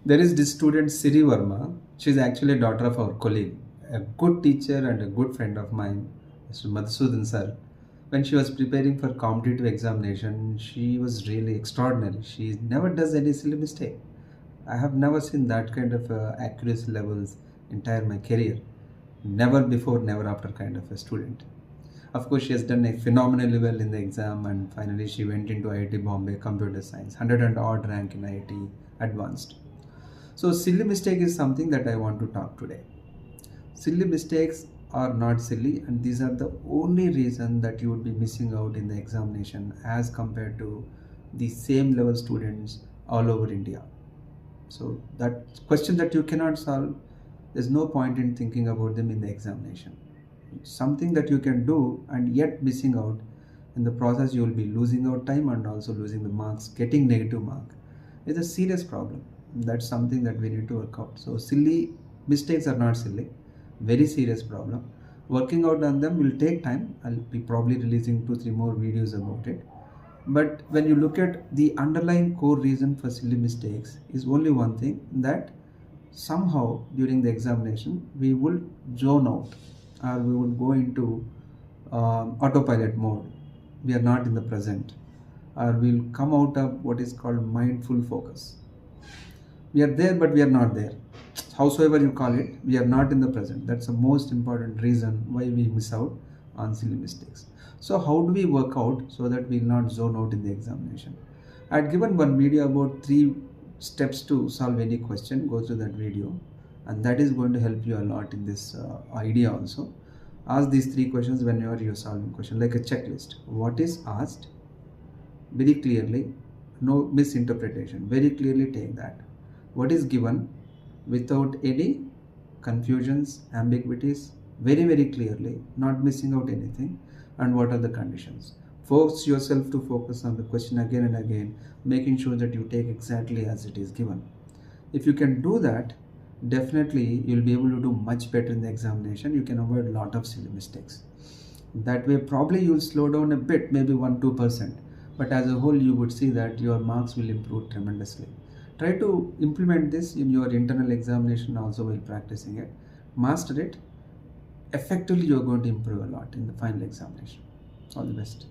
There is this student Siri Verma. She's actually a daughter of our colleague, a good teacher and a good friend of mine, Mr. Madhusudan sir. When she was preparing for competitive examination, she was really extraordinary. She never does any silly mistake. I have never seen that kind of accuracy levels entire my career. Never before, never after kind of a student. Of course, she has done a phenomenally well in the exam, and finally she went into IIT Bombay Computer Science, 100 and odd rank in IIT Advanced. So, silly mistake is something that I want to talk today. Silly mistakes are not silly, and these are the only reason that you would be missing out in the examination as compared to the same level students all over India. So, that question that you cannot solve, there's no point in thinking about them in the examination. Something that you can do and yet missing out. In the process, you will be losing out time and also losing the marks, getting negative mark. It's a serious problem. That's something that we need to work out. So silly mistakes are not silly, very serious problem. Working out on them will take time. I'll be probably releasing 2 3 more videos about it. But when you look at the underlying core reason for silly mistakes is only one thing, that somehow during the examination we will zone out, or we will go into autopilot mode. We are not in the present, or we'll come out of what is called mindful focus. We are there but we are not there. Howsoever you call it, we are not in the present. That's the most important reason why we miss out on silly mistakes. So how do we work out so that we will not zone out in the examination? I had given one video about 3 steps to solve any question. Go to that video, and that is going to help you a lot in this idea also. Ask these 3 questions whenever you're solving question, like a checklist. What is asked, very clearly, no misinterpretation, very clearly take that. What is given, without any confusions, ambiguities, very very clearly, not missing out anything. And what are the conditions? Force yourself to focus on the question again and again, making sure that you take exactly as it is given. If you can do that, definitely you'll be able to do much better in the examination. You can avoid a lot of silly mistakes. That way probably you'll slow down a bit, maybe 1 2%, but as a whole you would see that your marks will improve tremendously. Try to implement this in your internal examination also while practicing it. Master it effectively. You're going to improve a lot in the final examination. All the best.